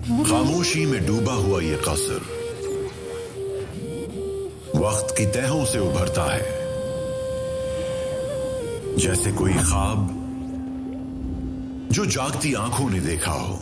खामोशी में डूबा हुआ ये कसर वक्त की तहों से उभरता है, जैसे कोई ख्वाब जो जागती आंखों ने देखा हो।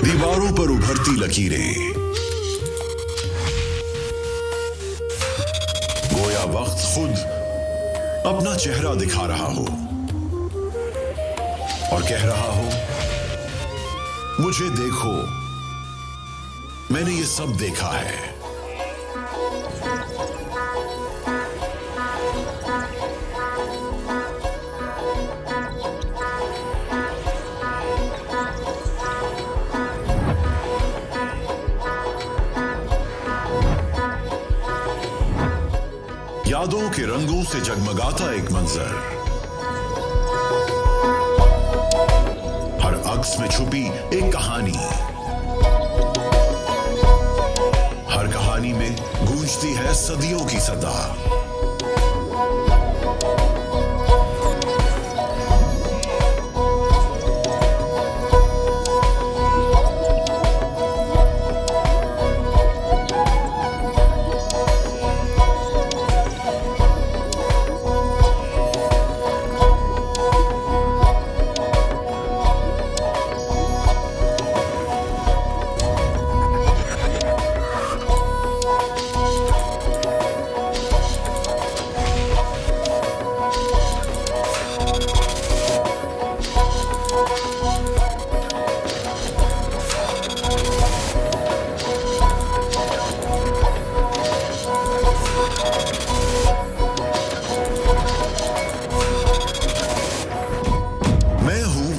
दीवारों पर उभरती लकीरें, गोया वक्त खुद अपना चेहरा दिखा रहा हो और कह रहा हो, मुझे देखो, मैंने ये सब देखा है। यादों के रंगों से जगमगाता एक मंजर, हर अक्स में छुपी एक कहानी, हर कहानी में गूंजती है सदियों की सदा।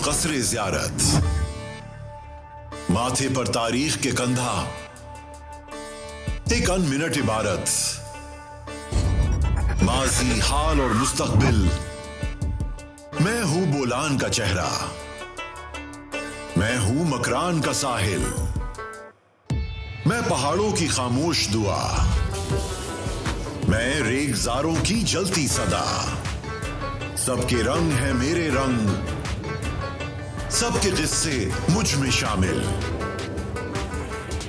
कसरे ज़ियारत, माथे पर तारीख के कंधा, एक अनमिनट इबारत, माजी, हाल और मुस्तकबिल। मैं हूं बोलान का चेहरा, मैं हूं मकरान का साहिल, मैं पहाड़ों की खामोश दुआ, मैं रेगजारों की जलती सदा। सबके रंग है मेरे रंग, सबके किस्से मुझ में शामिल।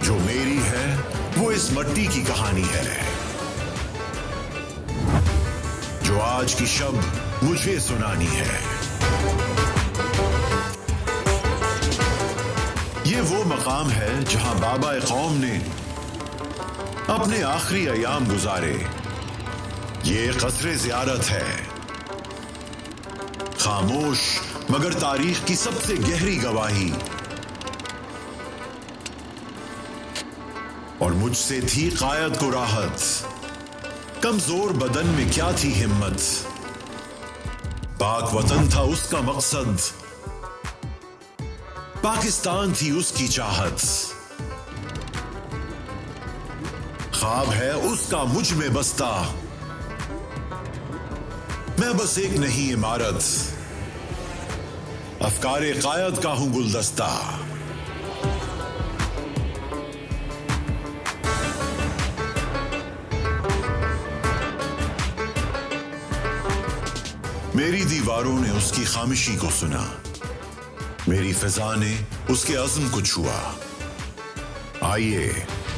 जो मेरी है वो इस मट्टी की कहानी है, जो आज की शब मुझे सुनानी है। ये वो मकाम है जहां बाबा कौम ने अपने आखिरी अयाम गुजारे। ये कसरे ज़ियारत है, खामोश मगर तारीख की सबसे गहरी गवाही। और मुझसे थी कायद को राहत, कमजोर बदन में क्या थी हिम्मत। पाक वतन था उसका मकसद, पाकिस्तान थी उसकी चाहत। ख्वाब है उसका मुझ में बसता, मैं बस एक नहीं इमारत, अफकारे कायद का हूं गुलदस्ता। मेरी दीवारों ने उसकी खामोशी को सुना, मेरी फिजा ने उसके अज़्म को छुआ। आइए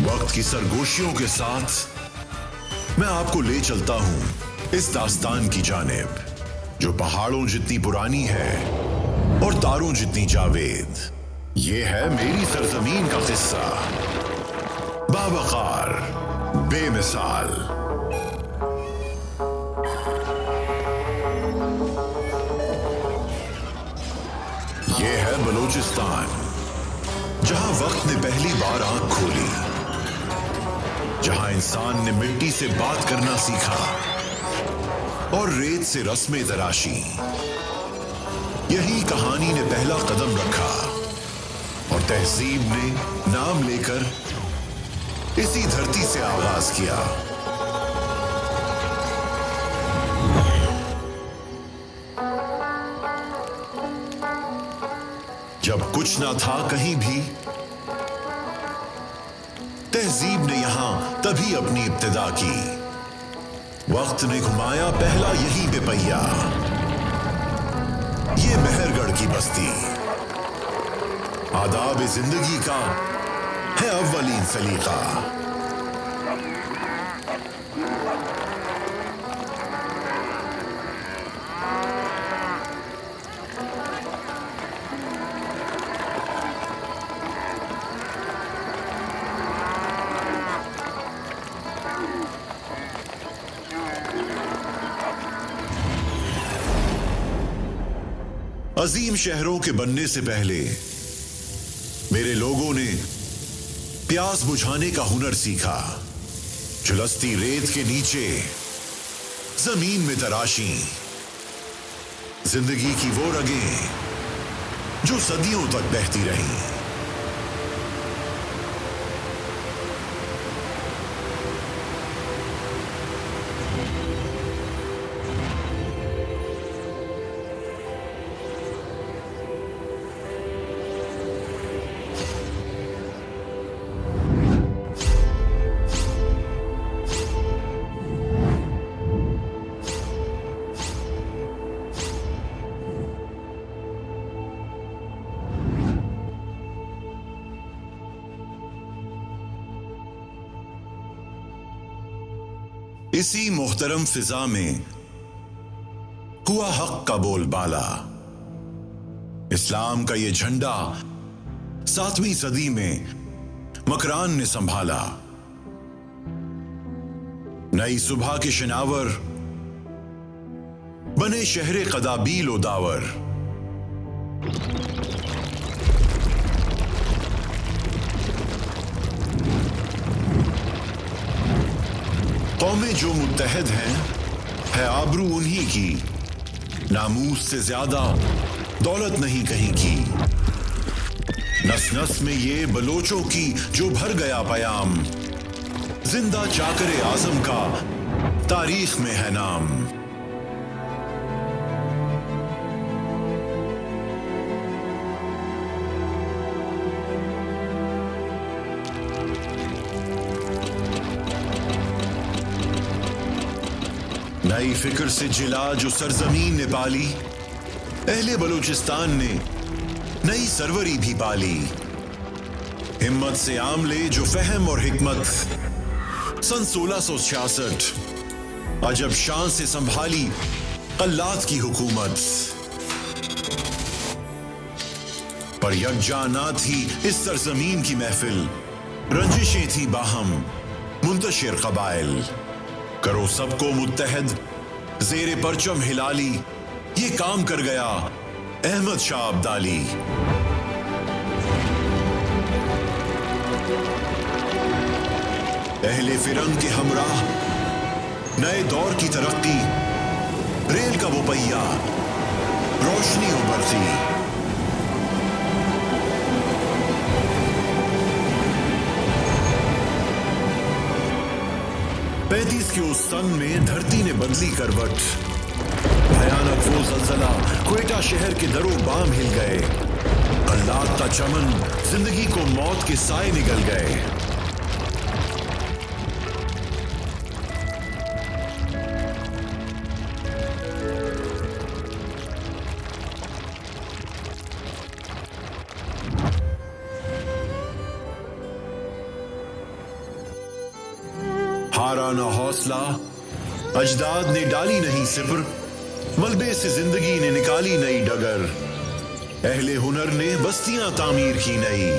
वक्त की सरगोशियों के साथ मैं आपको ले चलता हूं इस दास्तान की जानिब, जो पहाड़ों जितनी पुरानी है और तारों जितनी जावेद। ये है मेरी सरजमीन का किस्सा, बावकार, बेमिसाल। ये है बलूचिस्तान, जहां वक्त ने पहली बार आंख खोली, जहां इंसान ने मिट्टी से बात करना सीखा और रेत से रस्में तराशी। यही कहानी ने पहला कदम रखा और तहजीब ने नाम लेकर इसी धरती से आगाज किया। जब कुछ ना था कहीं भी, तहजीब ने यहां तभी अपनी इब्तिदा की। वक्त ने घुमाया पहला यही पे पहिया, ये मेहरगढ़ की बस्ती। आदाब जिंदगी का है अव्वलीन सलीका। अजीम शहरों के बनने से पहले मेरे लोगों ने प्यास बुझाने का हुनर सीखा। झुलसती रेत के नीचे जमीन में तराशी जिंदगी की वो रगें जो सदियों तक बहती रहीं। इसी मोहतरम फिजा में हुआ हक का बोलबाला। इस्लाम का ये झंडा 7वीं सदी में मकरान ने संभाला। नई सुबह के शनावर बने शहरे कदाबील ओ दावर। कौमें जो मुत्तहद हैं, है आबरू उन्हीं की। नामूस से ज्यादा दौलत नहीं कहीं की। नस नस में ये बलोचों की जो भर गया पयाम। जिंदा चाकरे आजम का तारीख में है नाम। नई फिक्र से जिला जो सरजमीन ने पाली, अहले बलूचिस्तान ने नई सरवरी भी पाली। हिम्मत से आमले जो फहम और हिकमत सन 1666 अजब शान से संभाली कल्लात की हुकूमत। पर यकजा ना थी इस सरजमीन की महफिल, रंजिशें थी बाहम मुंतशिर कबाइल। करो सबको मुत्तहद ज़ेरे परचम हिलाली, ये काम कर गया अहमद शाह अब्दाली। अहले फिरंग के हमराह नए दौर की तरक्की, रेल का वो पहिया रोशनी उभरती। 35 के उस सन में धरती ने बदली करवट। भयानक वो ज़लज़ला क्वेटा शहर के दरो बाम हिल गए। कल्लात का चमन जिंदगी को मौत के साए निगल गए। हारा ना हौसला, अजदाद ने डाली नहीं सिपर, मलबे से जिंदगी ने निकाली नई डगर। अहले हुनर ने बस्तियां तामीर की नई,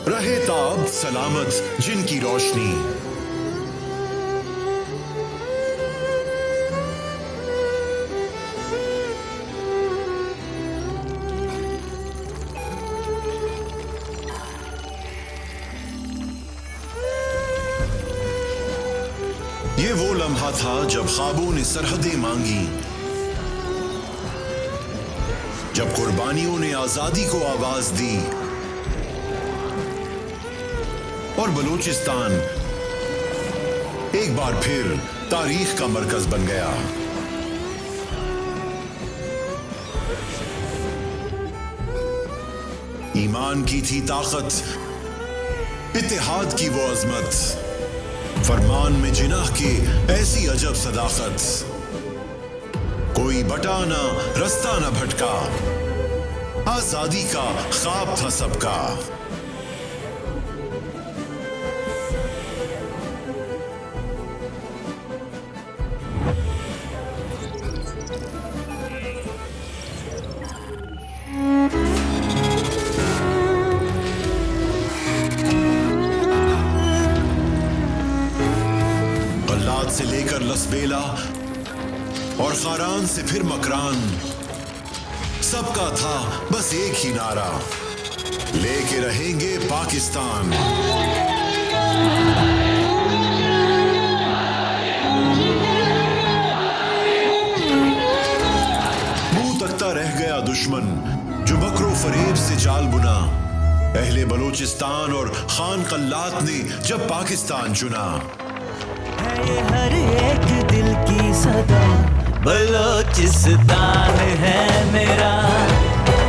रहे ताब सलामत जिनकी रोशनी। ये वो लम्हा था जब ख्वाबों ने सरहदें मांगी, जब कुर्बानियों ने आजादी को आवाज दी। और बलूचिस्तान एक बार फिर तारीख का मरकज बन गया। ईमान की थी ताकत, इत्तेहाद की वो अजमत, फरमान में जिनाह की ऐसी अजब सदाकत। कोई बटाना रास्ता न भटका, आजादी का ख्वाब था सबका। गल्लाद से लेकर लसबेला और खारान से फिर मकरान, सबका था बस एक ही नारा, लेके रहेंगे पाकिस्तान। मुंह तकता रह गया दुश्मन जो मकरो फरेब से जाल बुना। अहले बलूचिस्तान और खान कल्लात ने जब पाकिस्तान चुना। है ये हर एक दिल की सदा, बलूचिस्तान है मेरा,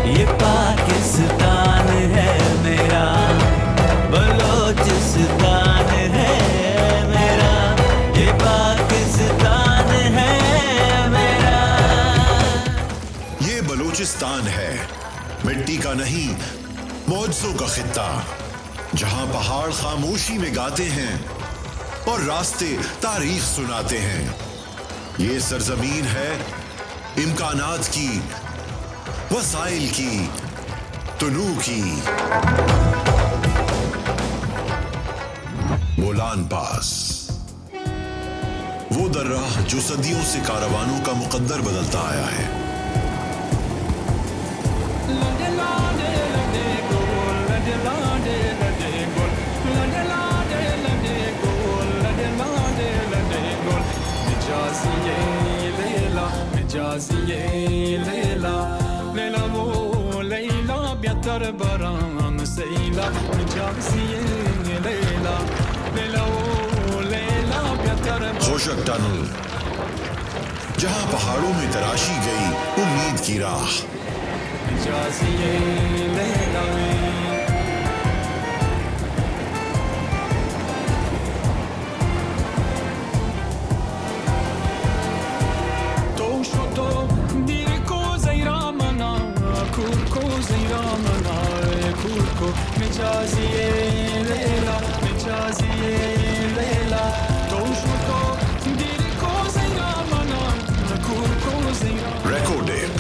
ये पाकिस्तान है मेरा। बलूचिस्तान है मेरा, ये पाकिस्तान है मेरा। ये बलूचिस्तान है, मिट्टी का नहीं मौजों का खित्ता, जहां पहाड़ खामोशी में गाते हैं और रास्ते तारीख सुनाते हैं। ये सरजमीन है इम्कानात की, वसाइल की, तुलू की। बोलान पास, वो दर्राह जो सदियों से कारवानों का मुकद्दर बदलता आया है। खोशक टनल, जहां पहाड़ों में तराशी गई उम्मीद की राह। रेकोडेक,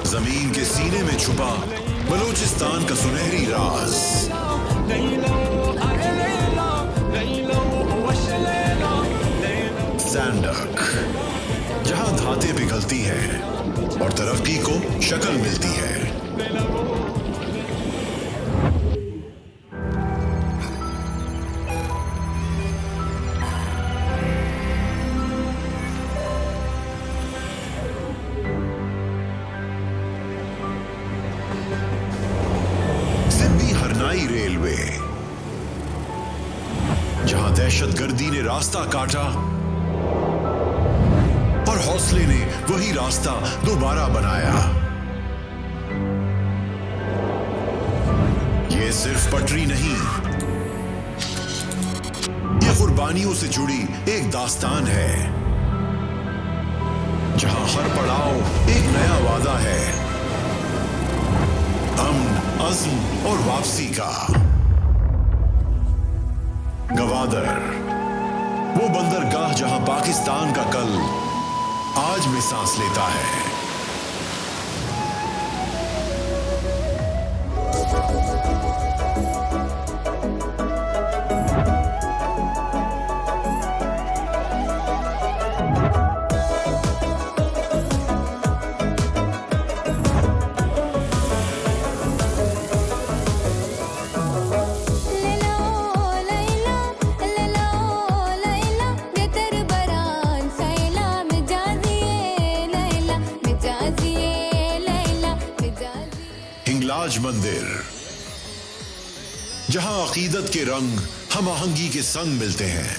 जमीन के सीने में छुपा बलूचिस्तान का सुनहरी राज। सैंडक, जहां धातें पिघलती हैं और तरक्की को शक्ल मिलती है। रेलवे, जहां दहशतगर्दी ने रास्ता काटा और हौसले ने वही रास्ता दोबारा बनाया। ये सिर्फ पटरी नहीं, ये कुर्बानियों से जुड़ी एक दास्तान है, जहां हर पड़ाव एक नया वादा है, अमन, अज़्म और वापसी का। गवादर, वो बंदरगाह जहां पाकिस्तान का कल आज में सांस लेता है। हिंगलाज मंदिर, जहां अकीदत के रंग हम आहंगी के संग मिलते हैं।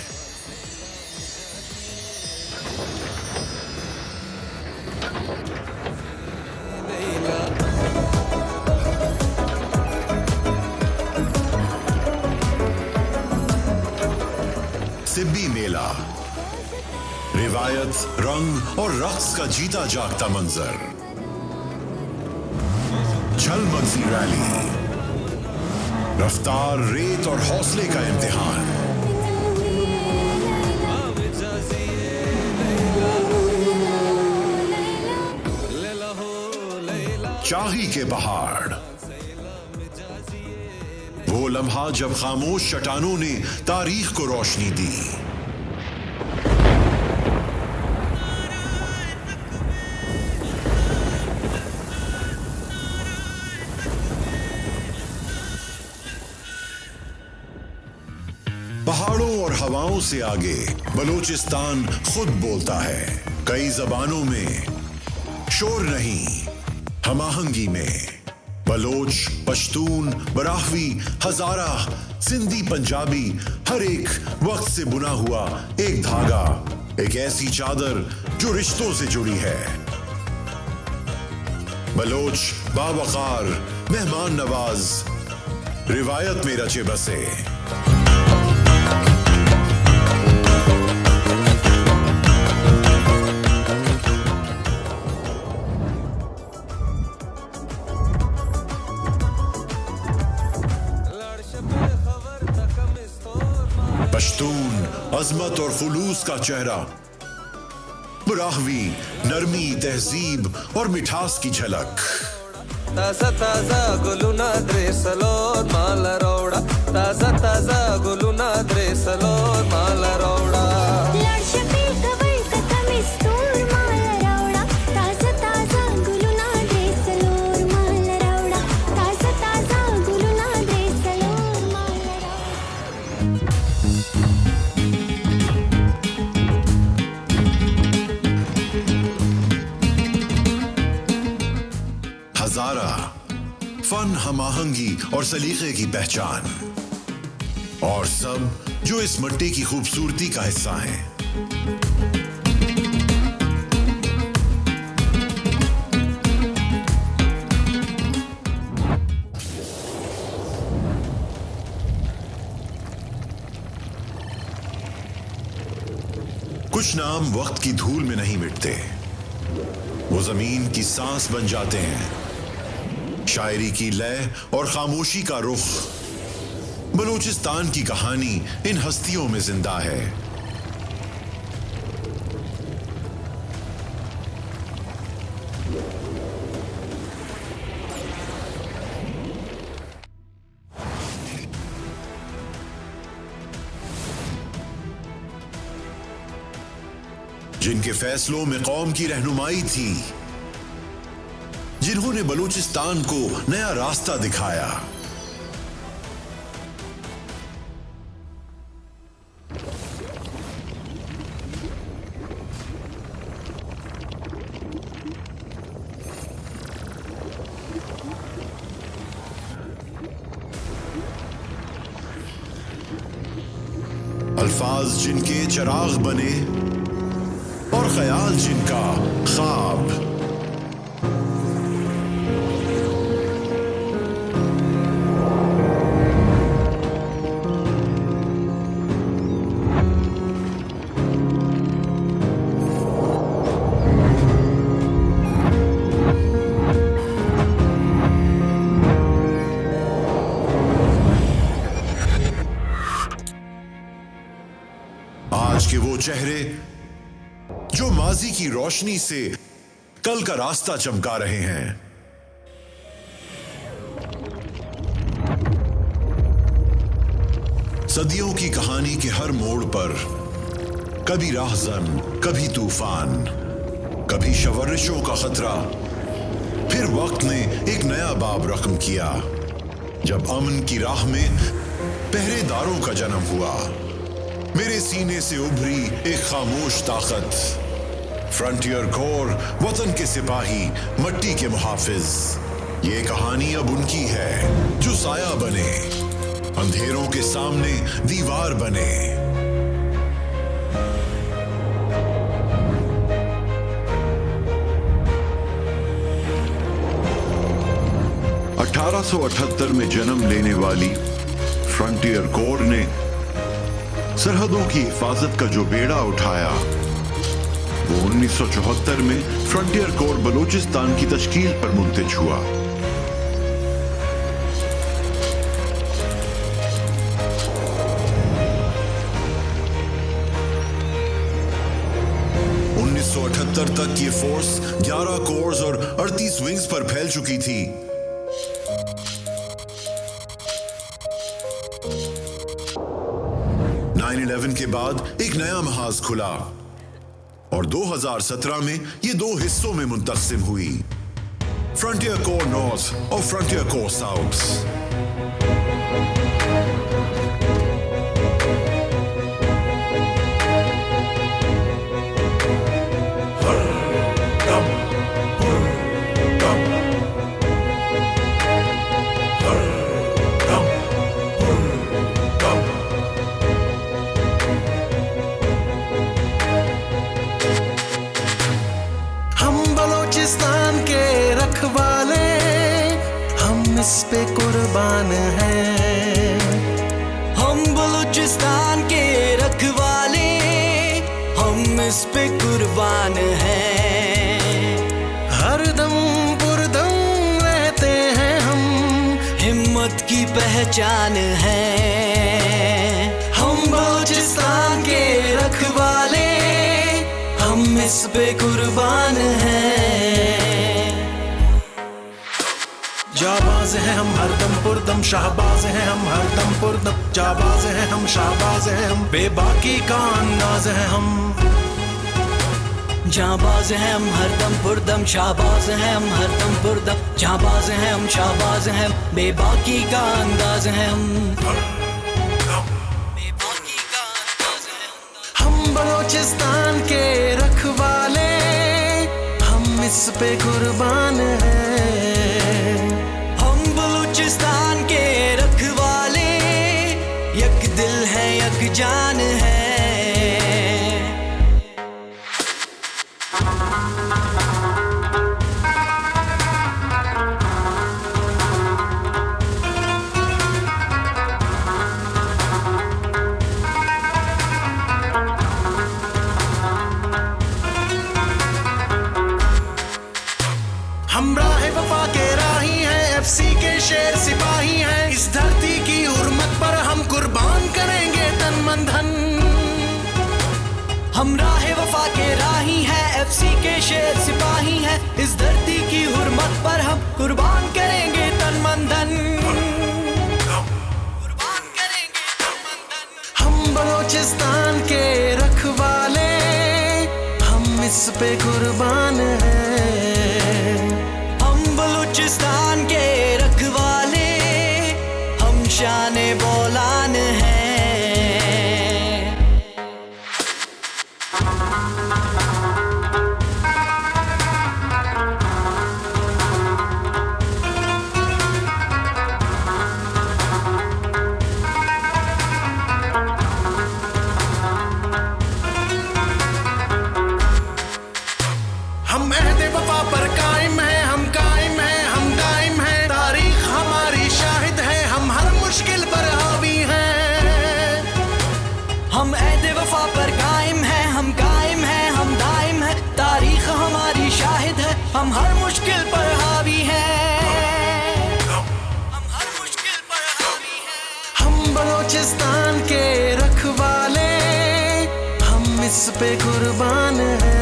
सिब्बी मेला, रिवायत, रंग और रक्स का जीता जागता मंजर। झलमगती रैली, रफ्तार, रेत और हौसले का इम्तिहान। चाही के पहाड़, वो लम्हा जब खामोश चट्टानों ने तारीख को रोशनी दी। पहाड़ों और हवाओं से आगे बलूचिस्तान खुद बोलता है, कई जबानों में, शोर नहीं, हमाहंगी में। बलोच, पश्तून, बराहवी, हजारा, सिंधी, पंजाबी, हर एक वक्त से बुना हुआ एक धागा, एक ऐसी चादर जो रिश्तों से जुड़ी है। बलोच बावकार, मेहमान नवाज, रिवायत में रचे बसे। पश्तून, अजमत और खुलूस का चेहरा। बराहवी, नरमी, तहजीब और मिठास की झलक। ताजा ताजा गुलुना द्रेसलो माला रोड़ा, ताजा ताजा गुलुना द्रेसलो माला रोड़ा। हजारा, फन, हमाहंगी और सलीके की पहचान, और सब जो इस मिट्टी की खूबसूरती का हिस्सा हैं। कुछ नाम वक्त की धूल में नहीं मिटते, वो जमीन की सांस बन जाते हैं। शायरी की लय और खामोशी का रुख, बलूचिस्तान की कहानी इन हस्तियों में जिंदा है। जिनके फैसलों में कौम की रहनुमाई थी, जिन्होंने बलूचिस्तान को नया रास्ता दिखाया। अल्फाज जिनके चिराग बने और ख्याल जिनका ख्वाब। आज के वो चेहरे जो माजी की रोशनी से कल का रास्ता चमका रहे हैं। सदियों की कहानी के हर मोड़ पर कभी राहजन, कभी तूफान, कभी शवरिशों का खतरा, फिर वक्त ने एक नया बाब रकम किया जब अमन की राह में पहरेदारों का जन्म हुआ। मेरे सीने से उभरी एक खामोश ताकत, फ्रंटियर कोर, वतन के सिपाही, मट्टी के मुहाफिज। ये कहानी अब उनकी है जो साया बने, अंधेरों के सामने दीवार बने। (1878) में जन्म लेने वाली फ्रंटियर कोर ने सरहदों की हिफाजत का जो बेड़ा उठाया, वो 1974 में फ्रंटियर कोर बलूचिस्तान की तश्कील पर मुंतज हुआ। तक ये फोर्स 11 कोर्स और 38 विंग्स पर फैल चुकी थी। के बाद एक नया महाज खुला और 2017 में ये दो हिस्सों में मुंतसिम हुई, फ्रंटियर कोर नॉर्थ और फ्रंटियर कोर साउथ। इस पे कुर्बान हैं, हम बलूचिस्तान के रखवाले, हम इस पे कुर्बान हैं। हरदम पुरदम रहते हैं हम, हिम्मत की पहचान है। हम बलूचिस्तान के रखवाले, हम इस पे कुर्बान हैं। जाबाज हैं हम हरदम पुरदम, शाहबाज हैं हम हरदम पुरदम, जाबाज हैं हम शाहबाज हैं हम, बेबाकी का अंदाज है हम। जाबाज हैं हम हरदम पुरदम, शाहबाज हैं हम हरदम पुरदम, जाबाज हैं हम शाहबाज हैं हम, बेबाकी का अंदाज है हम। बेबाकी का अंदाज है हम बलूचिस्तान के रखवाले, हम इस पे कुर्बान हैं। बलूचिस्तान के रखवाले, यक दिल है यक जान है। हम राहे वफा के राही हैं, FC के शेर सिपाही हैं, इस धरती की हुर्मत पर हम कुर्बान करेंगे तन मन धन। हम राहे वफा के राही हैं, FC के शेर सिपाही हैं, इस धरती की हुर्मत पर हम कुर्बान करेंगे तन मन धन। कुर्बान करेंगे तन मन धन। हम बलूचिस्तान के रखवाले, हम इस पे कुर्बान हैं। बलूचिस्तान के रखवाले, हम शाने बोलान हैं। हम अहद वफा पर कायम हैं, हम कायम हैं, हम दायम हैं, तारीख हमारी शाहिद है, हम हर मुश्किल पर हावी हैं। हम अहद वफा पर कायम हैं, हम कायम हैं, हम दायम हैं, तारीख हमारी शाहिद है, हम हर मुश्किल पर हावी हैं। हम हर मुश्किल पर हावी हैं। हम बलूचिस्तान के रखवाले, हम इस पे कुर्बान हैं।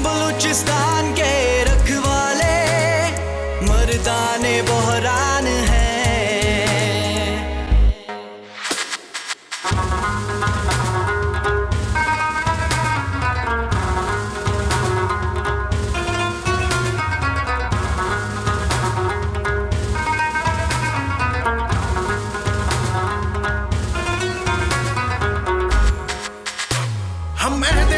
बलूचिस्तान के रखवाले, मर्दाने बहरान हैं। हम अहद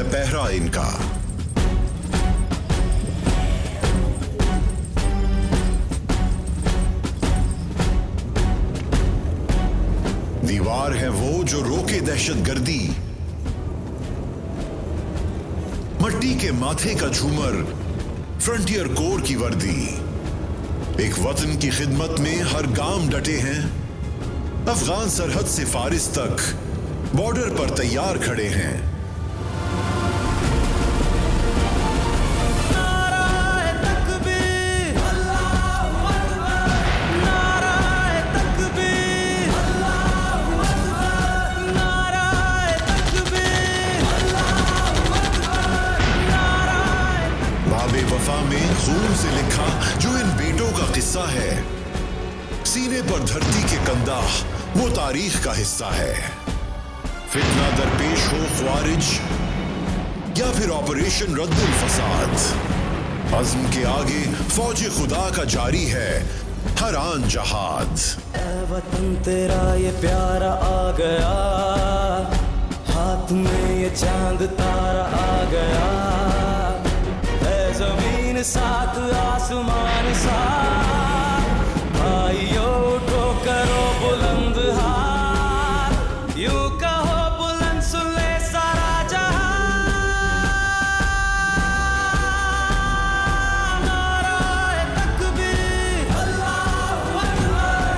पहरा इनका। दीवार है वो जो रोके दहशतगर्दी, मट्टी के माथे का झूमर, फ्रंटियर कोर की वर्दी। एक वतन की खिदमत में हर गांव डटे हैं, अफगान सरहद से फारिस तक बॉर्डर पर तैयार खड़े हैं। बाबे वफा में खून से लिखा जो इन बेटों का किस्सा है, सीने पर धरती के कंधा वो तारीख का हिस्सा है। फितना दरपेश हो ख्वारिज या फिर ऑपरेशन रद्दुल फसाद, अज़्म के आगे फौज खुदा का जारी है हर आन जहाद। ऐ वतन तेरा ये प्यारा आ गया, हाथ में ये चांद तारा आ गया, है जमीन साथ आसमान साथ, भाइयों उठो करो बुलंद हाथ, यूं कहो बुलंद सुन ले सारा जहां, नाराए तकबीर अल्लाहू अकबर।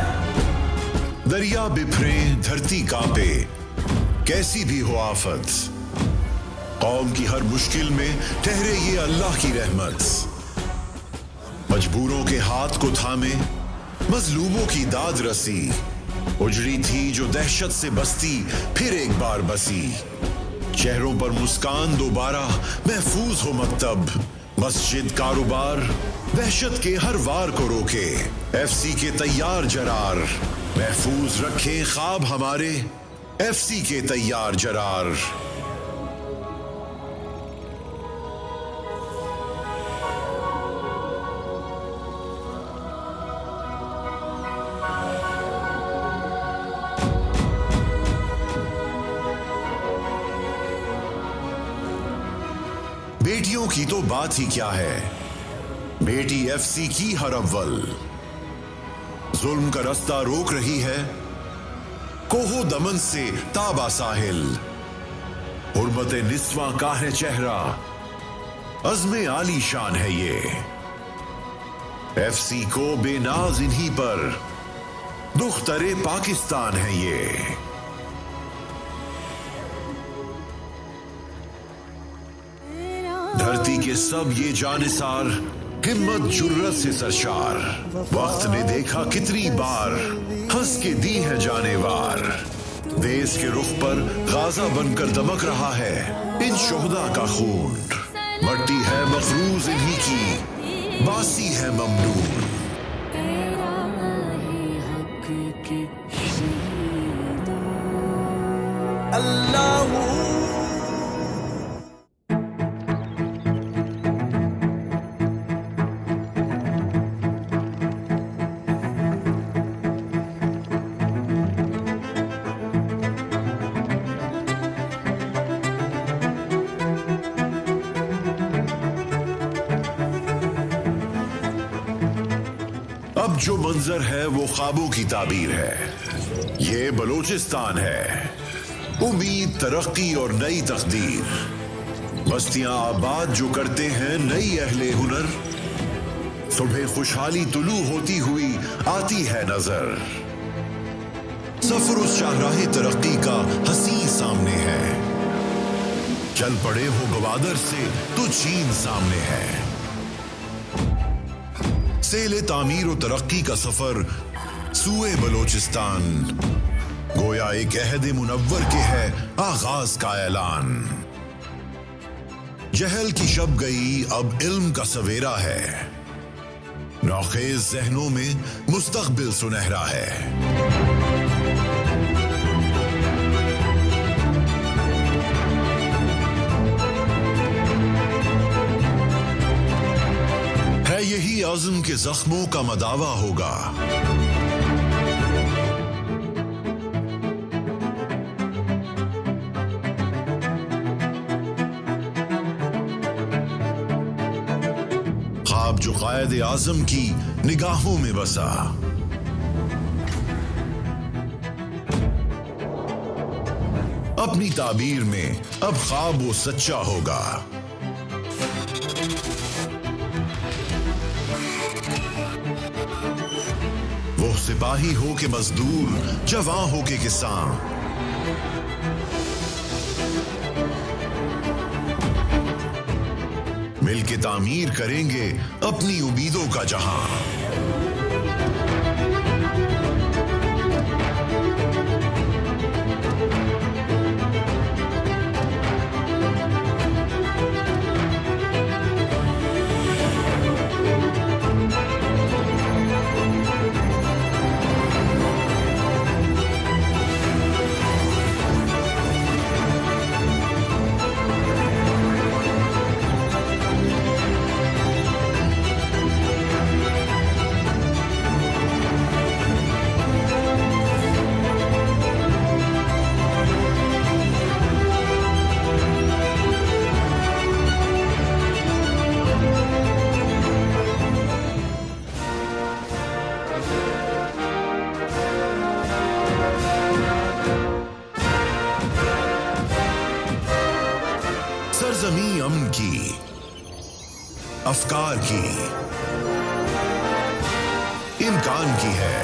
दरिया बिफरे धरती कांपे, कैसी भी हो आफत, कौम की हर मुश्किल में ठहरे ये अल्लाह की रहमत। मजबूरों के हाथ को थामे मजलूमों की दाद रसी, उजड़ी थी जो दहशत से बस्ती फिर एक बार बसी। चेहरों पर मुस्कान दोबारा महफूज हो मकतब, मस्जिद कारोबार दहशत के हर वार को रोके। एफसी के तैयार जरार महफूज रखे ख्वाब हमारे, एफसी के तैयार जरार। बेटियों की तो बात ही क्या है, बेटी एफसी की हर अव्वल, जुल्म का रास्ता रोक रही है कोहो दमन से ताबा साहिल। हुर्मत निस्वा का है चेहरा, अज़्मे आली शान है ये, एफसी को बेनाज इन्हीं पर दुख्तरे पाकिस्तान है ये। धरती के सब ये जानिसार हिम्मत जुर्रत से सरशार, वक्त ने देखा कितनी बार हंस के दी है जानेवार। देश के रुख पर गाजा बनकर दमक रहा है इन शोहदा का खून, मट्टी है मफरूज इन्हीं की, बासी है ममनून। अल्लाहू अब जो मंजर है वो ख्वाबों की ताबीर है, ये बलोचिस्तान है, उम्मीद तरक्की और नई तकदीर। बस्तियां आबाद जो करते हैं नई अहले हुनर, सुबह खुशहाली तुलू होती हुई आती है नजर। सफर उस शाहराहे तरक्की का हसीन सामने है, चल पड़े हो गवादर से तो चीन सामने है। सेले तामीर और तरक्की का सफर सूए बलोचिस्तान, गोया एक अहद मुनव्वर के है आगाज का ऐलान। जहल की शब गई अब इल्म का सवेरा है, नौखेज जहनों में मुस्तकबिल सुनहरा है। यही आज़म के जख्मों का मदावा होगा। कायदे आजम की निगाहों में बसा। अपनी ताबीर में अब ख्वाब वो सच्चा होगा। वो सिपाही हो के मजदूर, जवान हो के किसान, मिलके तामीर करेंगे अपनी उम्मीदों का जहां। सरजमी अमन की, अफकार की, इम्कान की है।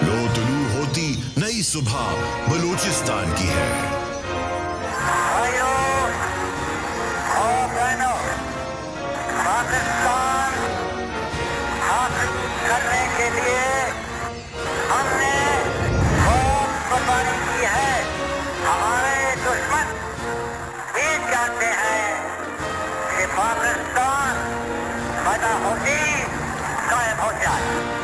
लो तुलू होती नई सुबह बलूचिस्तान की है। भाइयों और बहनों, पाकिस्तान हासिल करने के लिए हमने बहुत कुर्बानी की है। हमारे दुश्मन ये चाहते हैं कि पाकिस्तान पैदा होती कायम हो जाए।